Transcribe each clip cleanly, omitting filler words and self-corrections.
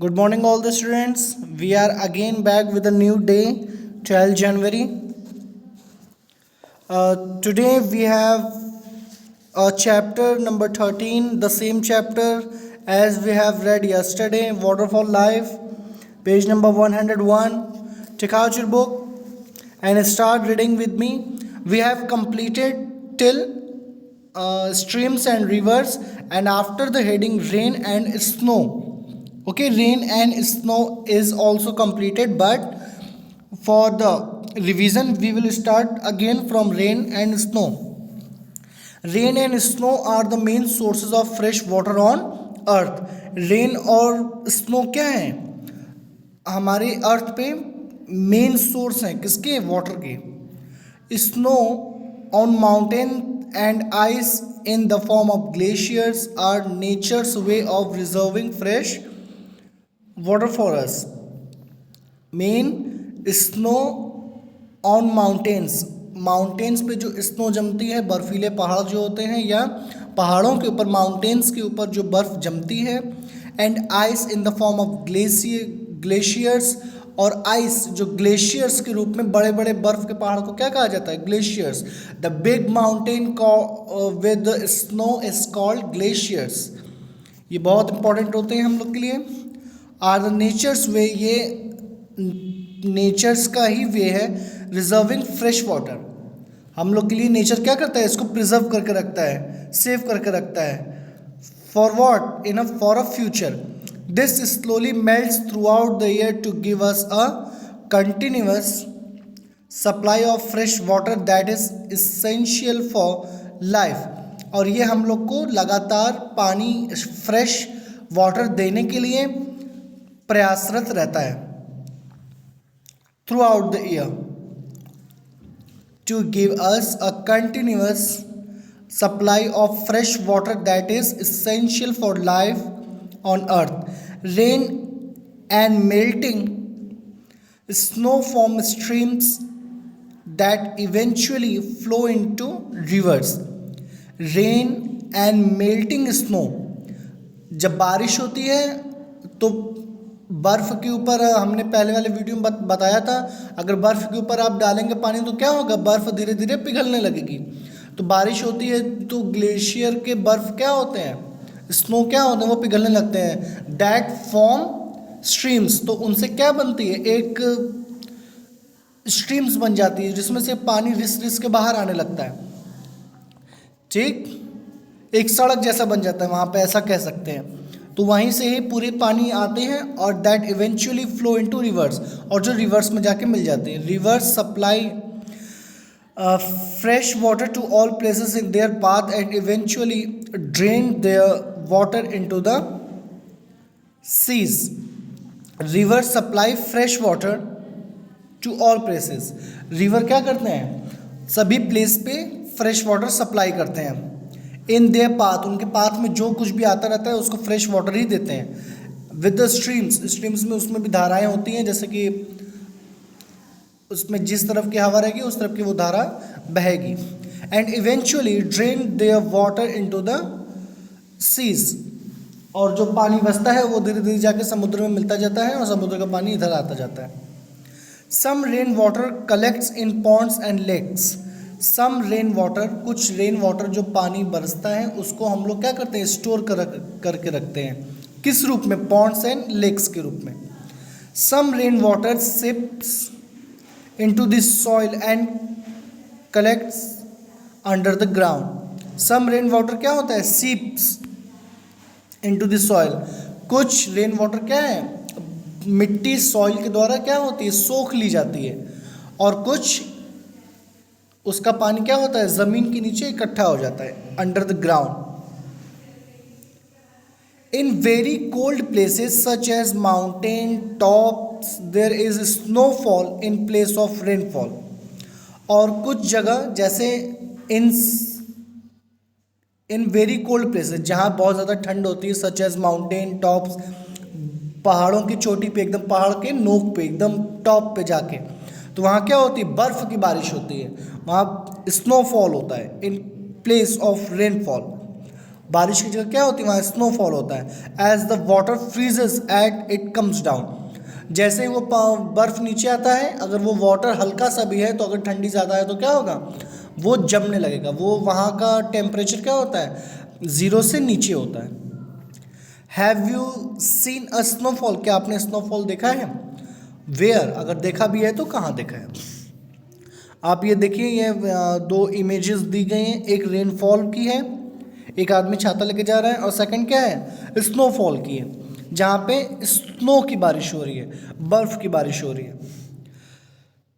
Good morning, all the students. We are again back with a new day, 12 January. Today we have chapter number 13, the same chapter as we have read yesterday, Waterfall Life, page number 101. Take out your book and start reading with me. We have completed till streams and rivers, and after the heading rain and snow. Okay, rain and snow is also completed, but for the revision we will start again from rain and snow. Rain and snow are the main sources of fresh water on earth. Rain और snow क्या है हमारे अर्थ पे main source हैं किसके water के. Snow on mountain and ice in the form of glaciers are nature's way of reserving fresh water for us. Main snow on mountains पे जो स्नो जमती है, बर्फीले पहाड़ जो होते हैं या पहाड़ों के ऊपर माउंटेन्स के ऊपर जो बर्फ़ जमती है. And ice in the form of glaciers, और आइस जो ग्लेशियर्स के रूप में बड़े बड़े बर्फ़ के पहाड़ को क्या कहा जाता है, glaciers. The big mountain with snow is called glaciers. ये बहुत इंपॉर्टेंट होते हैं हम लोग के लिए. आर द नेचर्स वे, ये नेचर्स का ही वे है रिजर्विंग फ्रेश वाटर. हम लोग के लिए नेचर क्या करता है, इसको प्रिजर्व करके रखता है, सेव करके रखता है. For what, in for a future. This slowly melts throughout the year to give us a continuous supply of fresh water that is essential for life. और ये हम लोग को लगातार पानी, फ्रेश वाटर देने के लिए प्रयासरत रहता है throughout the year to give us a continuous supply of fresh water that is essential for life on earth. Rain and melting snow form streams that eventually flow into rivers. Rain and melting snow, जब बारिश होती है तो बर्फ़ के ऊपर, हमने पहले वाले वीडियो में बताया था, अगर बर्फ़ के ऊपर आप डालेंगे पानी तो क्या होगा, बर्फ़ धीरे धीरे पिघलने लगेगी. तो बारिश होती है तो ग्लेशियर के बर्फ़ क्या होते हैं, स्नो क्या होते हैं, वो पिघलने लगते हैं. दैट फॉर्म स्ट्रीम्स, तो उनसे क्या बनती है, एक स्ट्रीम्स बन जाती है जिसमें से पानी रिस रिस के बाहर आने लगता है. ठीक, एक सड़क जैसा बन जाता है वहाँ पे, ऐसा कह सकते हैं. तो वहीं से ही पूरे पानी आते हैं और that eventually flow into reverse, और जो रिवर्स में जाके मिल जाते हैं. Reverse supply fresh water to all places in their path and eventually drain their water into the seas. Rivers supply fresh water to all places. River क्या करते हैं, सभी प्लेस पे फ्रेश वाटर सप्लाई करते हैं. इन देयर पाथ, उनके path में जो कुछ भी आता रहता है उसको फ्रेश वाटर ही देते हैं. विद द स्ट्रीम्स में उसमें भी धाराएं होती हैं, जैसे कि उसमें जिस तरफ की हवा रहेगी उस तरफ की वो धारा बहेगी. And eventually drain their water into the seas, और जो पानी बचता है वो धीरे धीरे जाके समुद्र में मिलता जाता है और समुद्र का पानी इधर आता जाता है. Some rain water collects in ponds and lakes. Some rain water, कुछ रेन वाटर जो पानी बरसता है उसको हम लोग क्या करते हैं, स्टोर करके रखते हैं. किस रूप में, पॉन्ड्स एंड लेक्स के रूप में. Some rain water seeps into the soil and collects under the ground. Some rain water क्या होता है, seeps into the soil. कुछ रेन वाटर क्या है, मिट्टी सॉइल के द्वारा क्या होती है, सोख ली जाती है, और कुछ उसका पानी क्या होता है, ज़मीन के नीचे इकट्ठा हो जाता है, under the ground. In very cold places such as mountain tops there is snowfall in place of rainfall. और कुछ जगह जैसे इन वेरी कोल्ड प्लेसेस, जहाँ बहुत ज़्यादा ठंड होती है, सच एज माउंटेन टॉप्स, पहाड़ों की चोटी पे, एकदम पहाड़ के नोक पे, एकदम टॉप पे जाके, तो वहाँ क्या होती है, बर्फ़ की बारिश होती है, वहाँ स्नोफॉल होता है इन प्लेस ऑफ रेनफॉल. बारिश की जगह क्या होती है, वहाँ स्नोफॉल होता है। As the water freezes at it comes down, जैसे ही वो बर्फ़ नीचे आता है, अगर वो वाटर हल्का सा भी है तो अगर ठंडी ज़्यादा है तो क्या होगा, वो जमने लगेगा। वो वहाँ का टेम्परेचर क्या होता है, 0 से नीचे होता है। Have you seen a snowfall, क्या आपने स्नोफॉल देखा है? वेयर, अगर देखा भी है तो कहाँ देखा है? आप ये देखिए, ये दो इमेजेस दी गई हैं, एक रेनफॉल की है, एक आदमी छाता लेके जा रहा है, और सेकंड क्या है, स्नोफॉल की है, जहाँ पे स्नो की बारिश हो रही है, बर्फ़ की बारिश हो रही है।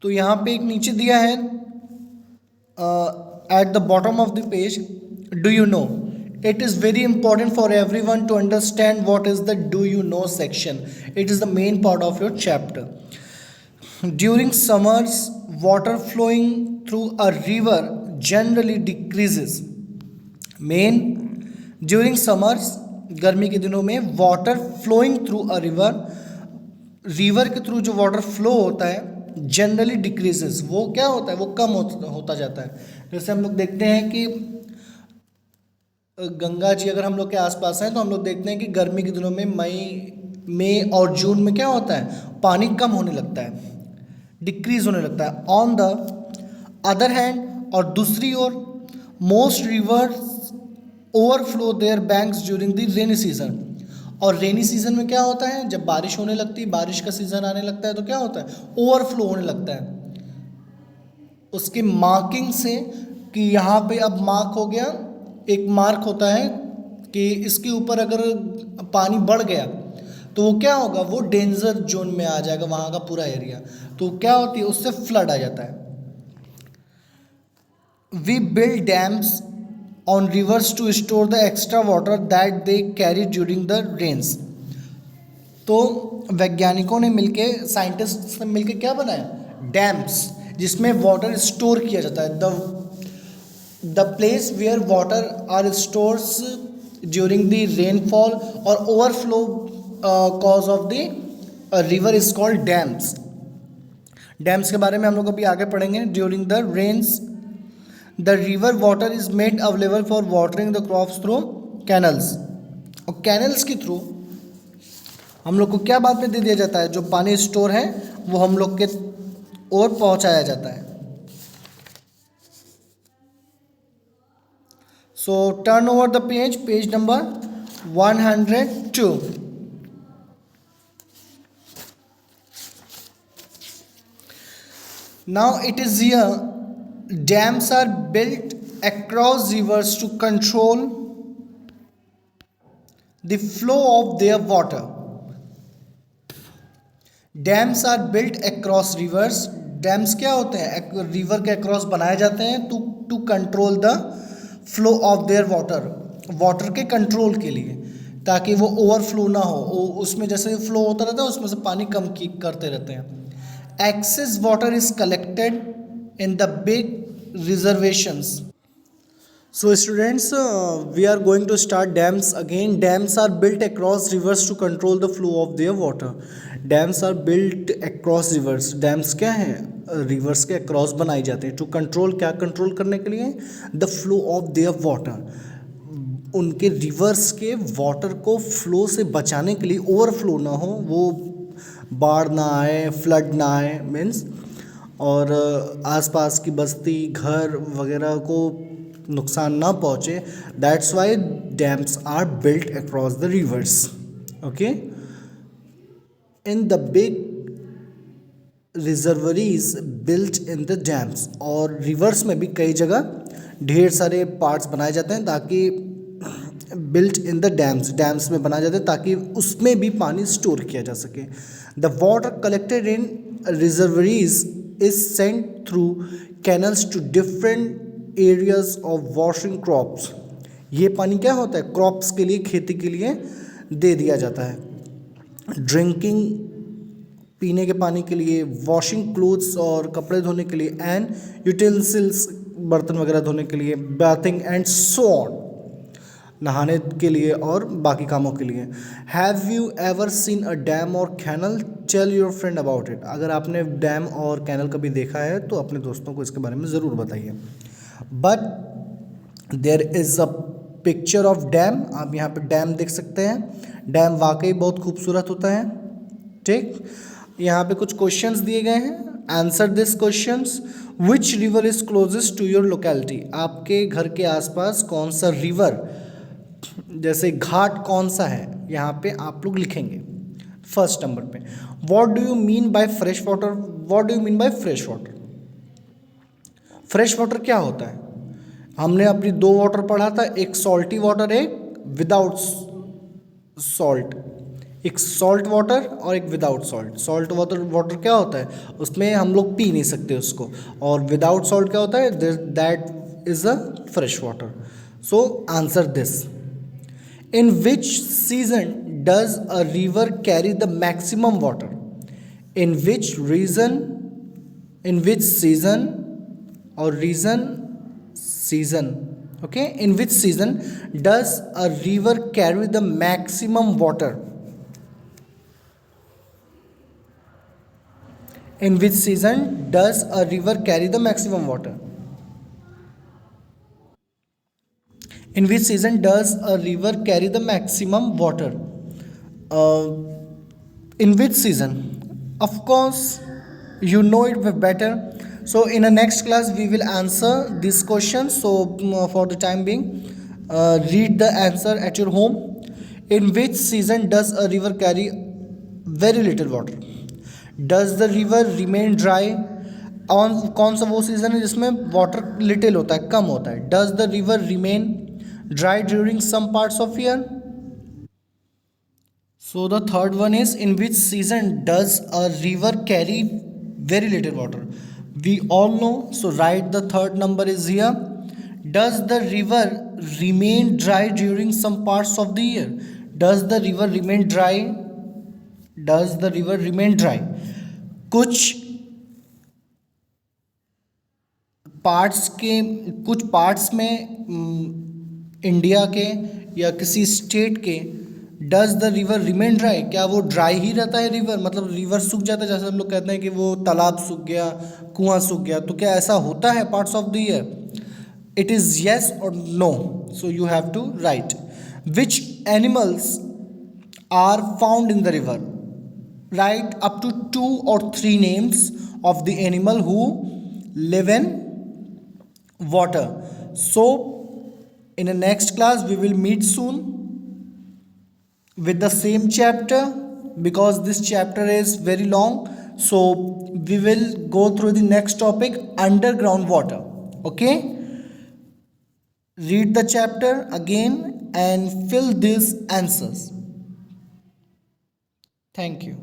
तो यहाँ पे एक नीचे दिया है, at the bottom of the page, do you know, it is very important for everyone to understand what is the do you know section. It is the main part of your chapter. During summers, water flowing through a river generally decreases. Main, during summers, गर्मी के दिनों में, water flowing through a river, river के थ्रू जो water flow होता है, generally decreases, वो क्या होता है, वो कम होता जाता है। जैसे हम लोग देखते हैं कि गंगा जी अगर हम लोग के आसपास हैं तो हम लोग देखते हैं कि गर्मी के दिनों में मई और जून में क्या होता है, पानी कम होने लगता है, डिक्रीज होने लगता है। ऑन द अदर हैंड, और दूसरी ओर, most rivers overflow their banks during the rainy season, और रेनी सीजन में क्या होता है, जब बारिश होने लगती है, बारिश का सीजन आने लगता है तो क्या होता है, ओवरफ्लो होने लगता है। उसकी मार्किंग से कि यहाँ पे अब मार्क हो गया, एक मार्क होता है कि इसके ऊपर अगर पानी बढ़ गया तो वो क्या होगा, वो डेंजर जोन में आ जाएगा वहाँ का पूरा एरिया, तो क्या होती है, उससे फ्लड आ जाता है। We build dams on rivers to store the extra water that they carry during the rains. तो वैज्ञानिकों ने मिलके, साइंटिस्ट ने मिलके क्या बनाया, डैम्स, जिसमें वाटर स्टोर किया जाता है। The place where water are stores during the rainfall और overflow cause of the river is called dams. Dams के बारे में हम लोग अभी आगे पढ़ेंगे। During the rains the river water is made available for watering the crops through canals, और कैनल्स के थ्रू हम लोग को क्या बाद में दे दिया जाता है, जो पानी स्टोर है वो हम लोग के ओर पहुंचाया जाता है। सो turn over the page, page number 102। Now it is here, dams are built across rivers to control the flow of their water. Dams are built across rivers, dams क्या होते हैं, रिवर के अक्रॉस बनाए जाते हैं to control the flow of their water, water के control के लिए, ताकि वो ओवरफ्लो ना हो, उसमें जैसे फ्लो होता रहता है उसमें से पानी कम करते रहते हैं। Excess water is collected in the big reservations. So students, we are going to start dams again. Dams are built across rivers to control the flow of their water. Dams are built across rivers. Dams क्या हैं, rivers के across बनाए जाते हैं, to control, क्या control करने के लिए, the flow of their water, उनके रिवर्स के वाटर को फ्लो से बचाने के लिए, ओवरफ्लो ना हो, वो बाढ़ ना आए, फ्लड ना आए, मीन्स, और आसपास की बस्ती, घर वगैरह को नुकसान ना पहुँचे। That's why dams are built across the rivers. Okay, in the big reservoirs built in the dams, और रिवर्स में भी कई जगह ढेर सारे पार्ट्स बनाए जाते हैं ताकि built in the dams, dams में बनाए जाते हैं ताकि उसमें भी पानी स्टोर किया जा सके। The water collected in reservoirs is sent through canals to different areas of washing crops. ये पानी क्या होता है, क्रॉप्स के लिए, खेती के लिए दे दिया जाता है। ड्रिंकिंग, पीने के पानी के लिए, वॉशिंग क्लोथ्स और कपड़े धोने के लिए, एंड यूटेंसिल्स, बर्तन वगैरह धोने के लिए, बाथिंग एंड सो ऑन, नहाने के लिए और बाकी कामों के लिए। Have you ever seen a dam और canal, tell your friend about it. अगर आपने डैम और कैनल कभी देखा है तो अपने दोस्तों को इसके बारे में ज़रूर बताइए। But there is a picture of dam, आप यहाँ पे डैम देख सकते हैं। डैम वाकई बहुत खूबसूरत होता है। ठीक, यहाँ पे कुछ क्वेश्चंस दिए गए हैं, answer this questions. Which river is closest to your locality, आपके घर के आसपास कौन सा रिवर, जैसे घाट कौन सा है, यहाँ पे आप लोग लिखेंगे फर्स्ट नंबर पे। What do you mean by fresh water, what do you mean by fresh water, fresh water क्या होता है? हमने अपनी दो वाटर पढ़ा था, एक सॉल्टी वाटर, एक विदाउट सॉल्ट, एक सॉल्ट वाटर और एक without salt. Salt water water क्या होता है, उसमें हम लोग पी नहीं सकते उसको, और विदाउट सॉल्ट क्या होता है, that is a fresh water. So answer this. In which season does a river carry the maximum water, in which region, in which season और reason season, okay, in which season does a river carry the maximum water, in which season does a river carry the maximum water, in which season does a river carry the maximum water, uh, in which season, of course you know it better. So in the next class we will answer these questions. So for the time being, read the answer at your home. In which season does a river carry very little water, does the river remain dry, on कौन सा वो season है जिसमें water little होता है, कम होता है? Does the river remain dry during some parts of year. So the third one is, in which season does a river carry very little water? We all know, so write the third number is here. Does the river remain dry during some parts of the year? Does the river remain dry? Does the river remain dry? कुछ parts में India के या किसी state के does the river remain dry, क्या वो dry ही रहता है रिवर, मतलब रिवर सूख जाता है, जैसे हम लोग कहते हैं कि वो तालाब सूख गया, कुआं सूख गया, तो क्या ऐसा होता है parts of the year? It is yes और no, so you have to write. Which animals are found in the river, right up to 2 or 3 names of the animal who live in water. So in the next class we will meet soon with the same chapter, because this chapter is very long. So we will go through the next topic, underground water. Okay, read the chapter again and fill these answers. Thank you.